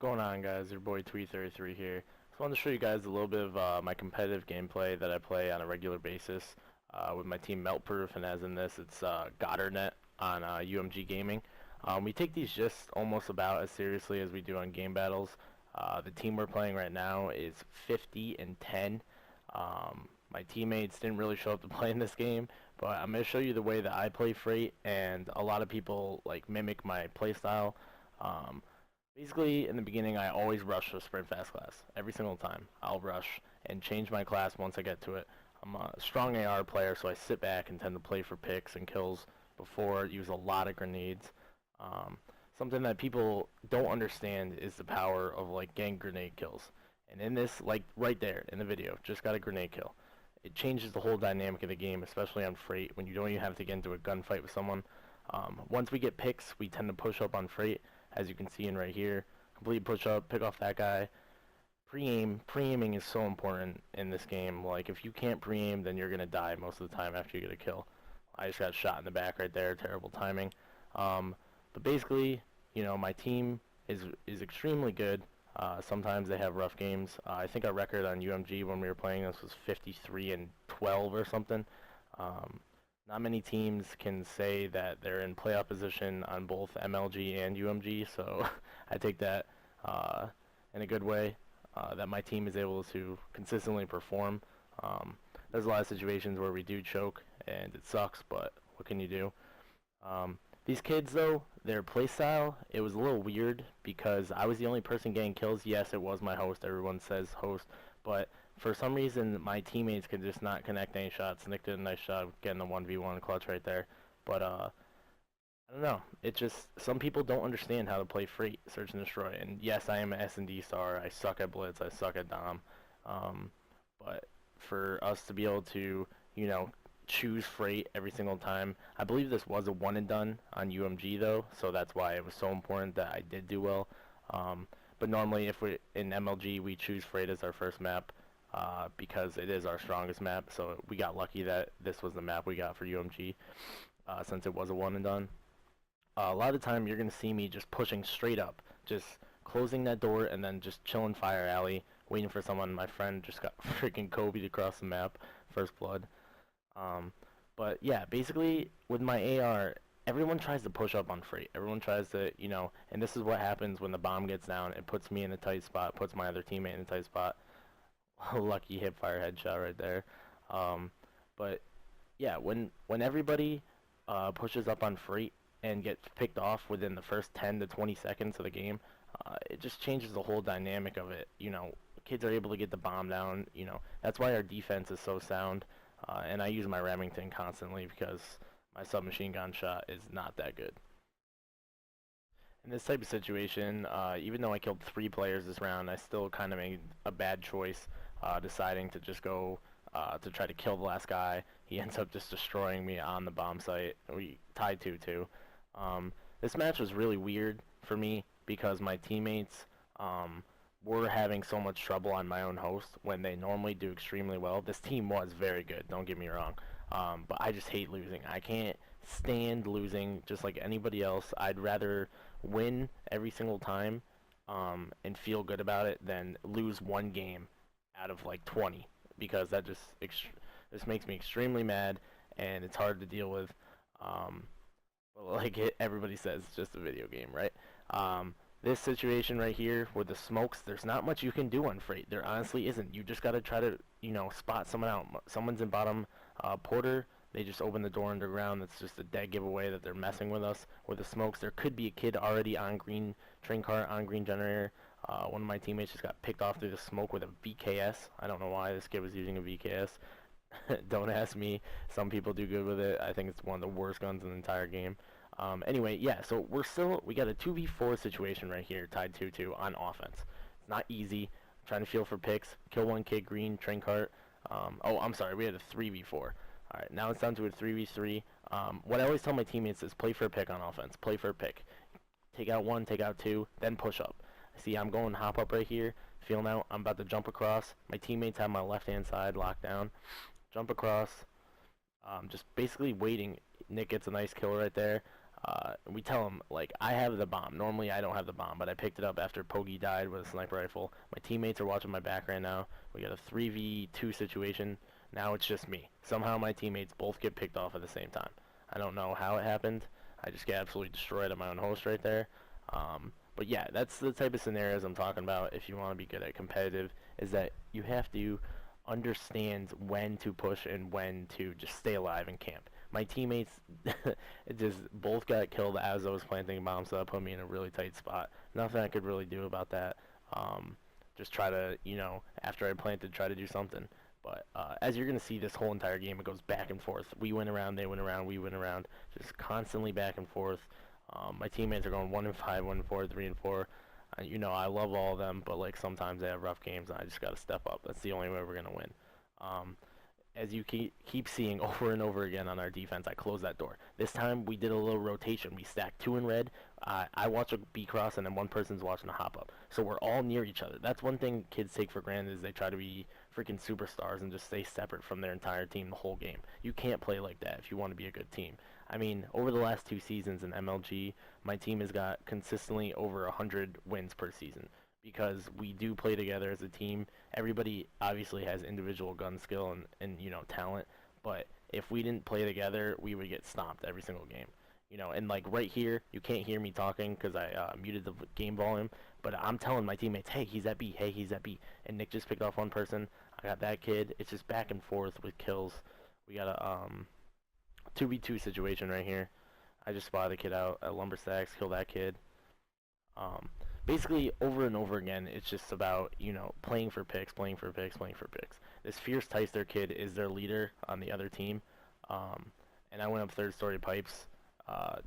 Going on, guys? Your boy Tweet33 here. Just wanted to show you guys a little bit of my competitive gameplay that I play on a regular basis with my team Meltproof, and as in this, it's Goddardnet on UMG Gaming. We take these just almost about as seriously as we do on game battles. The team we're playing right now is 50-10. My teammates didn't really show up to play in this game, but I'm going to show you the way that I play Freight, and a lot of people like mimic my playstyle. Basically, in the beginning, I always rush the sprint fast class. Every single time, I'll rush and change my class once I get to it. I'm a strong AR player, so I sit back and tend to play for picks and kills before, use a lot of grenades. Something that people don't understand is the power of like getting grenade kills. And in this, like right there in the video, just got a grenade kill. It changes the whole dynamic of the game, especially on Freight, when you don't even have to get into a gunfight with someone. Once we get picks, we tend to push up on Freight, as you can see in right here. Complete push up, pick off that guy. Pre-aiming is so important in this game. Like, if you can't pre-aim, then you're going to die most of the time after you get a kill. I just got shot in the back right there, terrible timing. But basically, you know, my team is extremely good. Sometimes they have rough games. I think our record on UMG when we were playing this was 53-12 or something. Not many teams can say that they're in playoff position on both MLG and UMG, so I take that in a good way, that my team is able to consistently perform. There's a lot of situations where we do choke, and it sucks, but what can you do? These kids, though, their playstyle, it was a little weird because I was the only person getting kills. Yes, it was my host. Everyone says host, but for some reason, my teammates could just not connect any shots. Nick did a nice shot getting the 1v1 clutch right there. But, I don't know. It just, some people don't understand how to play Freight, Search and Destroy. And yes, I am an SnD star. I suck at Blitz. I suck at Dom. But for us to be able to, you know, choose Freight every single time. I believe this was a one and done on UMG, though, so that's why it was so important that I did do well. But normally, if we in MLG, we choose Freight as our first map. Because it is our strongest map, so we got lucky that this was the map we got for UMG, since it was a one and done. A lot of the time you're going to see me just pushing straight up, just closing that door and then just chilling fire alley, waiting for someone. My friend just got freaking Kobe'd across the map, first blood. But yeah, basically with my AR, everyone tries to push up on Freight. Everyone tries to, you know, and this is what happens when the bomb gets down. It puts me in a tight spot, puts my other teammate in a tight spot. Lucky hip fire headshot right there. But yeah, when everybody pushes up on Freight and gets picked off within the first 10 to 20 seconds of the game, it just changes the whole dynamic of it. You know, kids are able to get the bomb down. You know, that's why our defense is so sound. And I use my Remington constantly because my submachine gun shot is not that good. In this type of situation, even though I killed 3 players this round, I still kind of made a bad choice, deciding to just go to try to kill the last guy. He ends up just destroying me on the bomb site. We tied 2-2. This match was really weird for me because my teammates were having so much trouble on my own host when they normally do extremely well. This team was very good, don't get me wrong, but I just hate losing. I can't stand losing just like anybody else. I'd rather win every single time and feel good about it than lose one game out of like 20, because that just makes me extremely mad and it's hard to deal with. But like everybody says, it's just a video game, right? This situation right here with the smokes, there's not much you can do on Freight. There honestly isn't. You just gotta try to, you know, spot someone out. Someone's in bottom Porter. They just open the door underground. That's just a dead giveaway that they're messing with us. With the smokes, there could be a kid already on green train cart, on green generator. One of my teammates just got picked off through the smoke with a VKS. I don't know why this kid was using a VKS. Don't ask me. Some people do good with it. I think it's one of the worst guns in the entire game. Anyway, yeah, so we got a 2v4 situation right here, tied 2-2 on offense. It's not easy. I'm trying to feel for picks, kill one kid, green, train cart. Oh, I'm sorry, we had a 3v4. Alright, now it's down to a 3v3. What I always tell my teammates is play for a pick on offense. Play for a pick. Take out 1, take out 2, then push up. See, I'm going hop up right here, feeling out. I'm about to jump across. My teammates have my left-hand side locked down. Jump across. Just basically waiting. Nick gets a nice kill right there. We tell them, like, I have the bomb. Normally I don't have the bomb, but I picked it up after Pogi died with a sniper rifle. My teammates are watching my back right now. We got a 3v2 situation. Now it's just me. Somehow my teammates both get picked off at the same time. I don't know how it happened. I just get absolutely destroyed at my own host right there. But yeah, that's the type of scenarios I'm talking about if you want to be good at competitive, is that you have to understand when to push and when to just stay alive and camp. My teammates it just both got killed as I was planting bombs, so that put me in a really tight spot. Nothing I could really do about that. Just try to, after I planted, try to do something. But as you're going to see this whole entire game, it goes back and forth. We went around, they went around, we went around, just constantly back and forth. My teammates are going 1-5, 1-4, 3-4. I love all of them, but like sometimes they have rough games, and I just got to step up. That's the only way we're going to win. As you keep seeing over and over again on our defense, I closed that door. This time we did a little rotation. We stacked 2 in red. I watch a B cross, and then one person's watching a hop up. So we're all near each other. That's one thing kids take for granted, is they try to be freaking superstars and just stay separate from their entire team the whole game. You can't play like that if you want to be a good team. I mean, over the last 2 seasons in MLG, my team has got consistently over 100 wins per season, because we do play together as a team. Everybody obviously has individual gun skill and talent, but if we didn't play together, we would get stomped every single game. And like right here, you can't hear me talking because I muted the game volume, but I'm telling my teammates, hey, he's at B, hey, he's at B, and Nick just picked off one person. I got that kid. It's just back and forth with kills. We got a 2v2 situation right here. I just spotted a kid out at Lumberstacks, kill that kid. Basically, over and over again, it's just about, playing for picks, playing for picks, playing for picks. This Fierce Tyster kid is their leader on the other team. And I went up third story pipes,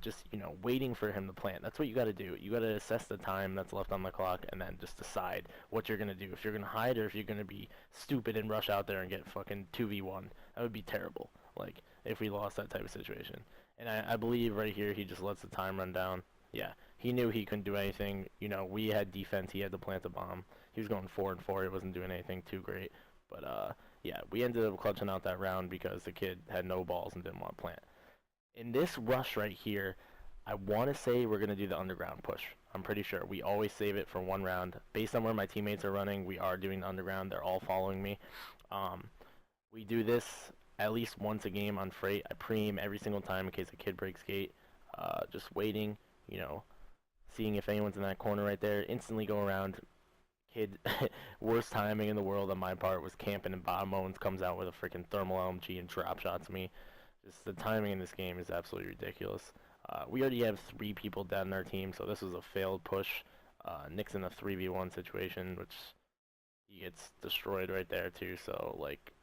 just, waiting for him to plant. That's what you got to do. You got to assess the time that's left on the clock and then just decide what you're going to do. If you're going to hide or if you're going to be stupid and rush out there and get fucking 2v1. That would be terrible, like, if we lost that type of situation. And I believe right here he just lets the time run down. Yeah, he knew he couldn't do anything. We had defense. He had to plant the bomb. He was going 4-4. He wasn't doing anything too great. But, yeah, we ended up clutching out that round because the kid had no balls and didn't want to plant. In this rush right here, I want to say we're going to do the underground push. I'm pretty sure. We always save it for one round. Based on where my teammates are running, we are doing the underground. They're all following me. We do this at least once a game on Freight. I pre-aim every single time in case a kid breaks gate. Just waiting, seeing if anyone's in that corner right there. Instantly go around. Kid, worst timing in the world on my part was camping, and bottom owns comes out with a freaking thermal LMG and drop shots me. Just the timing in this game is absolutely ridiculous. We already have 3 people dead in our team, so this was a failed push. Nick's in a 3v1 situation, which he gets destroyed right there too. So like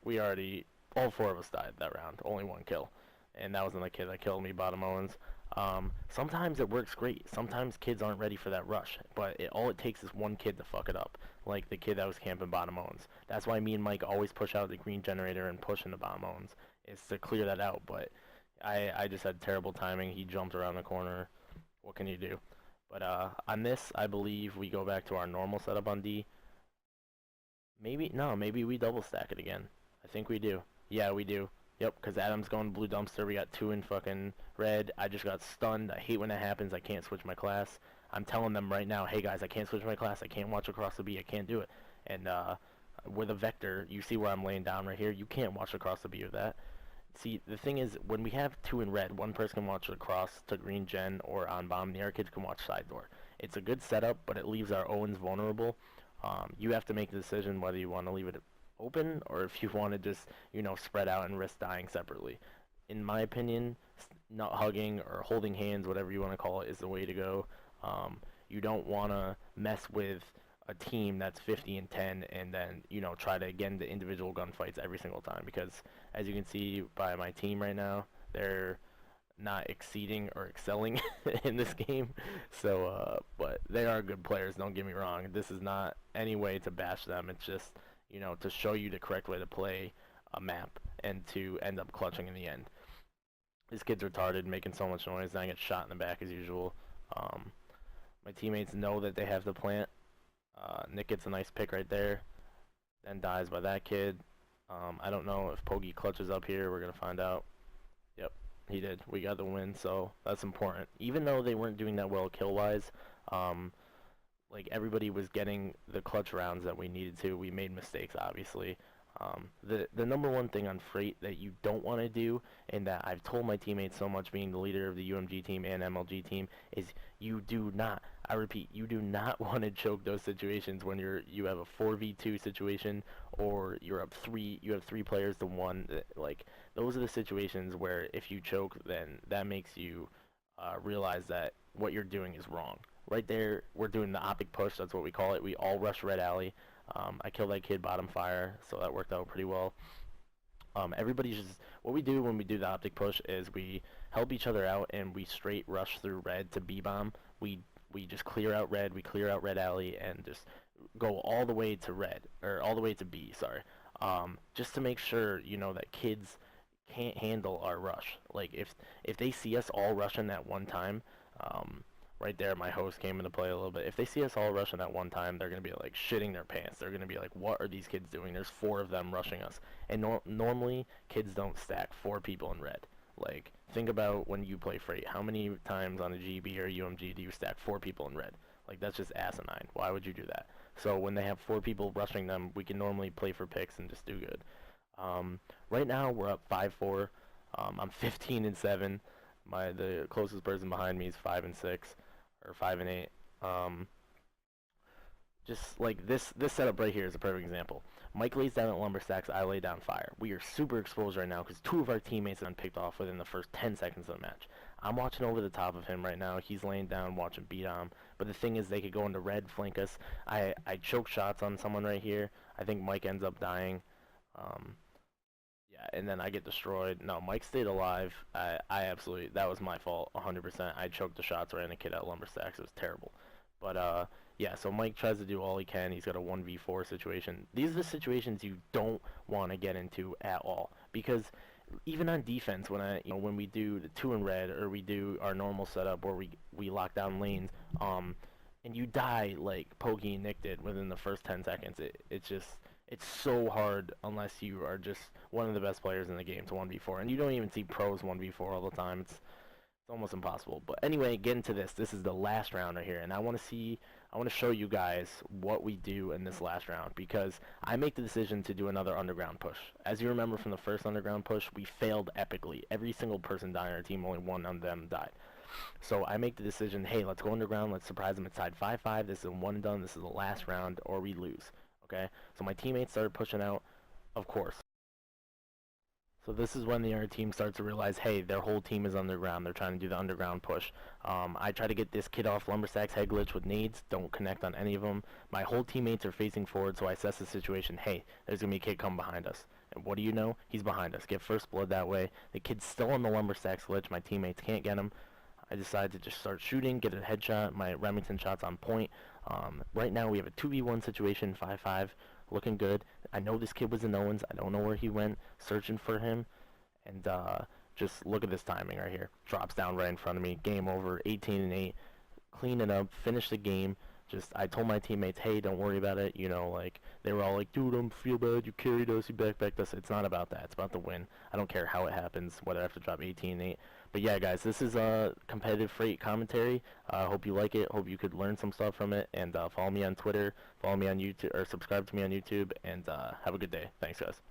all 4 of us died that round, only 1 kill, and that wasn't the kid that killed me, bottom Owens. Sometimes it works great. Sometimes kids aren't ready for that rush, but all it takes is 1 kid to fuck it up, like the kid that was camping bottom Owens. That's why me and Mike always push out the green generator and push into bottom Owens, is to clear that out. But I just had terrible timing. He jumped around the corner. What can you do? But on this, I believe we go back to our normal setup on D. Maybe we double stack it again. I think we do. Yeah, we do. Yep, because Adam's going blue dumpster. We got 2 in fucking red. I just got stunned. I hate when that happens. I can't switch my class. I'm telling them right now, hey guys, I can't switch my class. I can't watch across the B. I can't do it. And with a vector, you see where I'm laying down right here. You can't watch across the B with that. See, the thing is, when we have 2 in red, one person can watch across to green gen or on bomb. The other kids can watch side door. It's a good setup, but it leaves our Owens vulnerable. You have to make the decision whether you want to leave it open or if you want to just, spread out and risk dying separately. In my opinion, not hugging or holding hands, whatever you want to call it, is the way to go. You don't want to mess with a team that's 50-10 and then, try to get into individual gunfights every single time, because as you can see by my team right now, they're not exceeding or excelling in this game. So, but they are good players, don't get me wrong. This is not any way to bash them. It's just, to show you the correct way to play a map and to end up clutching in the end. This kid's retarded, making so much noise, and I get shot in the back as usual. My teammates know that they have to plant. Nick gets a nice pick right there, then dies by that kid. I don't know if Pogi clutches up here. We're going to find out. Yep. He did. We got the win, so that's important. Even though they weren't doing that well kill-wise, um, like everybody was getting the clutch rounds that we needed to. We made mistakes, obviously. The number one thing on Freight that you don't want to do, and that I've told my teammates so much, being the leader of the UMG team and MLG team, is you do not. I repeat, you do not want to choke those situations when you have a 4v2 situation, or you're up three. You have 3 players to 1. Like those are the situations where if you choke, then that makes you realize that what you're doing is wrong. Right there, we're doing the optic push. That's what we call it. We all rush red alley. I killed that kid bottom fire, so that worked out pretty well. Everybody's just, what we do when we do the optic push is we help each other out and we straight rush through red to B bomb. We just clear out red. We clear out red alley and just go all the way to red, or all the way to B. Sorry. Just to make sure that kids can't handle our rush. Like if they see us all rushing at one time, right there, my host came into play a little bit. If they see us all rushing at one time, they're going to be like shitting their pants. They're going to be like, what are these kids doing? There's 4 of them rushing us. And normally, kids don't stack 4 people in red. Like, think about when you play Freight. How many times on a GB or UMG do you stack 4 people in red? Like, that's just asinine. Why would you do that? So when they have 4 people rushing them, we can normally play for picks and just do good. Right now, we're up 5-4. I'm 15-7. The closest person behind me is 5-6. Or 5-8. Just like this setup right here is a perfect example. Mike lays down at lumber stacks, I lay down fire. We are super exposed right now because 2 of our teammates have been picked off within the first 10 seconds of the match. I'm watching over the top of him right now. He's laying down, watching beat on. But the thing is, they could go into red, flank us. I choke shots on someone right here. I think Mike ends up dying. Yeah, and then I get destroyed. No, Mike stayed alive. I absolutely, that was my fault, 100%. I choked the shots right in the kid at lumber stacks. It was terrible. But yeah, so Mike tries to do all he can. He's got a 1v4 situation. These are the situations you don't want to get into at all, because even on defense, when we do the 2 in red, or we do our normal setup where we lock down lanes, and you die like Pokey and Nick did within the first 10 seconds, it's so hard unless you are just one of the best players in the game to 1v4. And you don't even see pros 1v4 all the time. It's almost impossible. But anyway, get into this. This is the last round right here. And I want to show you guys what we do in this last round, because I make the decision to do another underground push. As you remember from the first underground push, we failed epically. Every single person died on our team, only 1 of them died. So I make the decision, hey, let's go underground. Let's surprise them. It's tied 5-5. This is a 1 and done. This is the last round, or we lose. Okay, so my teammates started pushing out, of course. So this is when the other team starts to realize, hey, their whole team is underground. They're trying to do the underground push. I try to get this kid off Lumberstack's head glitch with nades. Don't connect on any of them. My whole teammates are facing forward, so I assess the situation. Hey, there's going to be a kid come behind us. And what do you know? He's behind us. Get first blood that way. The kid's still on the Lumberstack's glitch. My teammates can't get him. I decide to just start shooting, get a headshot. My Remington shot's on point. Right now we have a 2v1 situation, 5-5, looking good. I know this kid was in Owens. I don't know where he went, searching for him. And just look at this timing right here. Drops down right in front of me. Game over, 18-8. Clean it up, finish the game. I told my teammates, hey, don't worry about it. Like, they were all like, dude, I feel bad. You carried us, you backpacked us. It's not about that. It's about the win. I don't care how it happens, whether I have to drop 18-8. But yeah, guys, this is a competitive Freight commentary. I hope you like it. Hope you could learn some stuff from it. And follow me on Twitter, follow me on YouTube, or subscribe to me on YouTube, and have a good day. Thanks, guys.